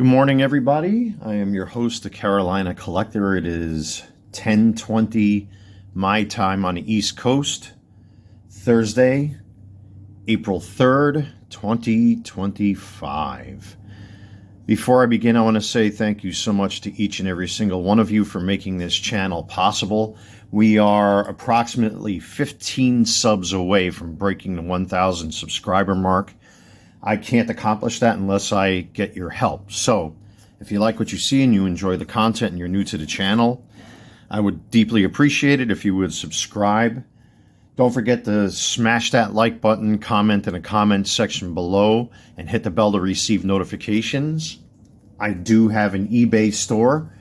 Good morning, everybody. I am your host, the Carolina Collector. It is 10:20 my time on the East Coast, Thursday, April 3rd, 2025. Before I begin, I want to say thank you so much to each and every single one of you for making this channel possible. We are approximately 15 subs away from breaking the 1,000 subscriber mark. I can't accomplish that unless I get your help. So if you like what you see and you enjoy the content and you're new to the channel, I would deeply appreciate it if you would subscribe. Don't forget to smash that like button, comment in the comment section below, and hit the bell to receive notifications. I do have an eBay store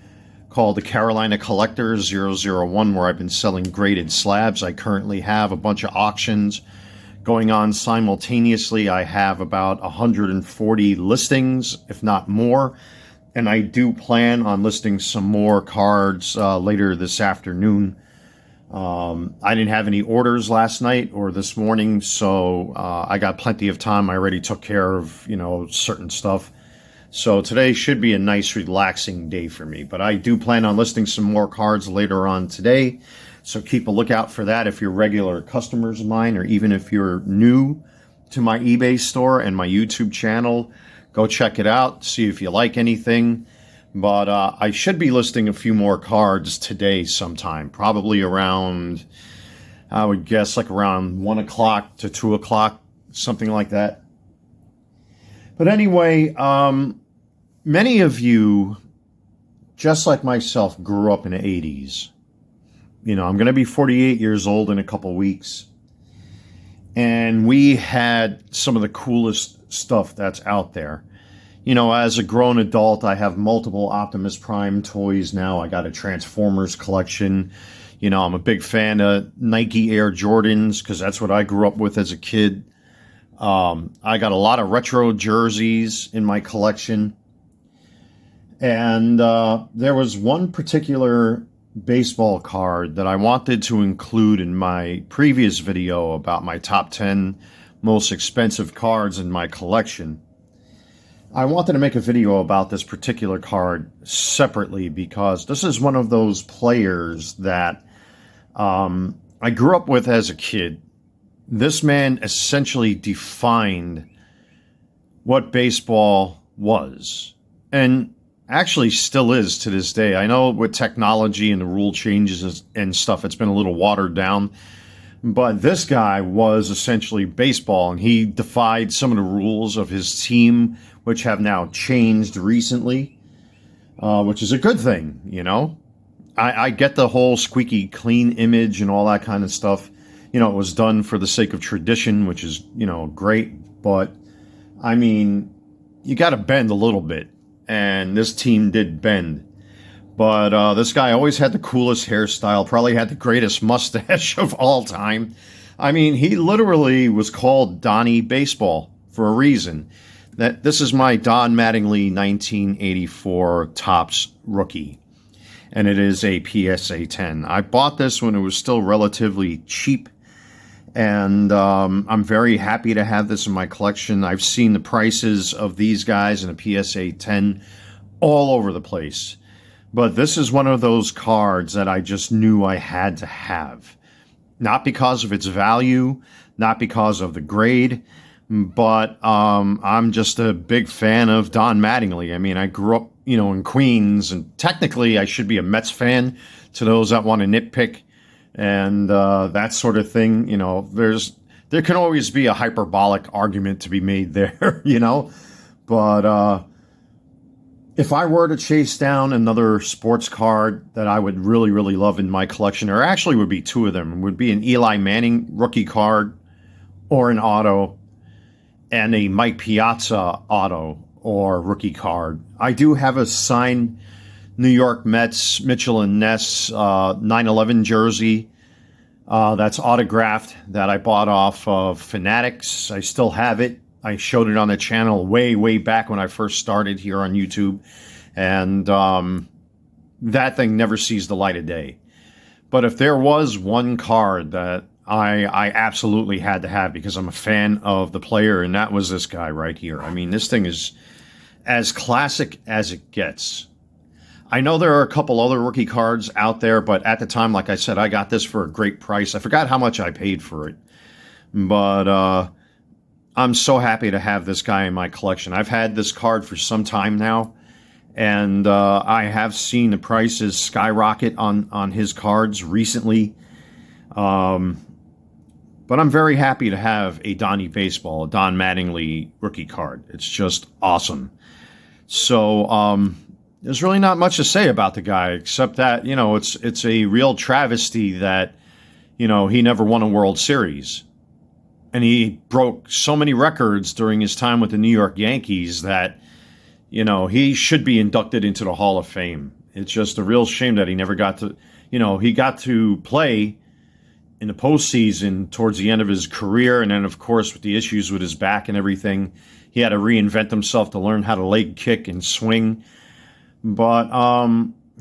called the Carolina Collector 001 where I've been selling graded slabs. I currently have a bunch of auctions going on simultaneously. I have about 140 listings, if not more, and I do plan on listing some more cards later this afternoon. I didn't have any orders last night or this morning, so I got plenty of time. I already took care of, certain stuff. So today should be a nice, relaxing day for me, but I do plan on listing some more cards later on today. So keep a lookout for that if you're regular customers of mine, or even if you're new to my eBay store and my YouTube channel, go check it out, see if you like anything. But I should be listing a few more cards today sometime, probably around, I would guess like around 1 o'clock to 2 o'clock, something like that. But anyway, many of you, just like myself, grew up in the 80s. I'm going to be 48 years old in a couple weeks. And we had some of the coolest stuff that's out there. As a grown adult, I have multiple Optimus Prime toys now. I got a Transformers collection. I'm a big fan of Nike Air Jordans because that's what I grew up with as a kid. I got a lot of retro jerseys in my collection. And there was one particular baseball card that I wanted to include in my previous video about my top 10 most expensive cards in my collection. I wanted to make a video about this particular card separately because this is one of those players that I grew up with as a kid. This man essentially defined what baseball was, and actually still is to this day. I know with technology and the rule changes and stuff, it's been a little watered down, but this guy was essentially baseball, and he defied some of the rules of his team, which have now changed recently, which is a good thing, I get the whole squeaky clean image and all that kind of stuff. It was done for the sake of tradition, which is, great, but I mean, you got to bend a little bit. And this team did bend. But this guy always had the coolest hairstyle, probably had the greatest mustache of all time. I mean, he literally was called Donnie Baseball for a reason. This is my Don Mattingly 1984 Topps rookie. And it is a PSA 10. I bought this when it was still relatively cheap. And I'm very happy to have this in my collection. I've seen the prices of these guys in a PSA 10 all over the place. But this is one of those cards that I just knew I had to have. Not because of its value, not because of the grade, but I'm just a big fan of Don Mattingly. I mean, I grew up, in Queens, and technically I should be a Mets fan to those that want to nitpick. And that sort of thing, there can always be a hyperbolic argument to be made there, But if I were to chase down another sports card that I would really, really love in my collection, there actually would be two of them. It would be an Eli Manning rookie card or an auto, and a Mike Piazza auto or rookie card. I do have a signed New York Mets Mitchell and Ness 9/11 jersey that's autographed that I bought off of Fanatics. I still have it. I showed it on the channel way, way back when I first started here on YouTube. And that thing never sees the light of day. But if there was one card that I absolutely had to have because I'm a fan of the player, and that was this guy right here. I mean, this thing is as classic as it gets. I know there are a couple other rookie cards out there, but at the time, like I said, I got this for a great price. I forgot how much I paid for it, but I'm so happy to have this guy in my collection. I've had this card for some time now, and I have seen the prices skyrocket on his cards recently. But I'm very happy to have a Donnie Baseball, a Don Mattingly rookie card. It's just awesome. So there's really not much to say about the guy, except that, you know, it's a real travesty that, you know, he never won a World Series. And he broke so many records during his time with the New York Yankees that, you know, he should be inducted into the Hall of Fame. It's just a real shame that he never got to, you know, he got to play in the postseason towards the end of his career. And then, of course, with the issues with his back and everything, he had to reinvent himself to learn how to leg kick and swing. But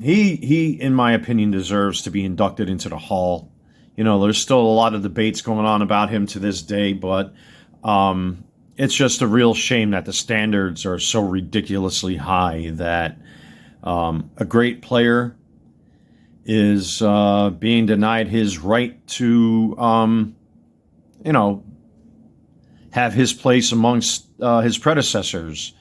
he, in my opinion, deserves to be inducted into the Hall. You know, there's still a lot of debates going on about him to this day, but it's just a real shame that the standards are so ridiculously high that a great player is being denied his right to, you know, have his place amongst his predecessors,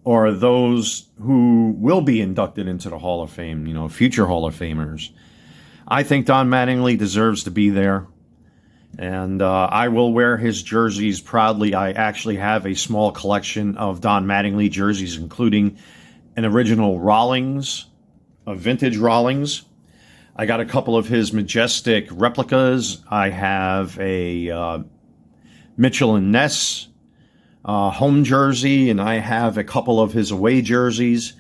or those who will be inducted into the Hall of Fame, you know, future Hall of Famers. I think Don Mattingly deserves to be there, and I will wear his jerseys proudly. I actually have a small collection of Don Mattingly jerseys, including an original Rawlings, a vintage Rawlings. I got a couple of his Majestic replicas. I have a Mitchell and Ness home jersey, and I have a couple of his away jerseys.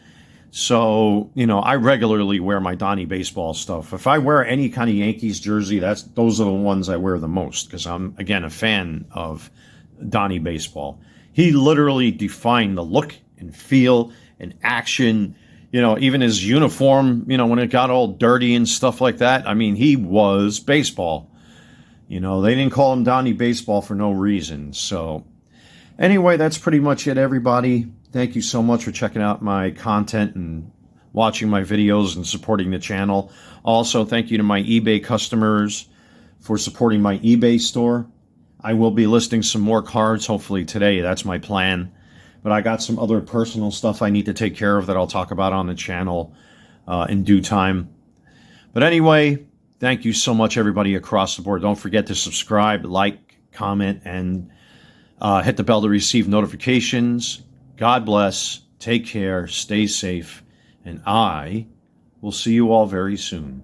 So, you know, I regularly wear my Donnie Baseball stuff. If I wear any kind of Yankees jersey, those are the ones I wear the most, because I'm, again, a fan of Donnie Baseball. He literally defined the look and feel and action. You know, even his uniform, you know, when it got all dirty and stuff like that, I mean, he was baseball. You know, they didn't call him Donnie Baseball for no reason. So anyway, that's pretty much it, everybody. Thank you so much for checking out my content and watching my videos and supporting the channel. Also, thank you to my eBay customers for supporting my eBay store. I will be listing some more cards, hopefully today. That's my plan. But I got some other personal stuff I need to take care of that I'll talk about on the channel in due time. But anyway, thank you so much, everybody across the board. Don't forget to subscribe, like, comment, and hit the bell to receive notifications. God bless. Take care. Stay safe. And I will see you all very soon.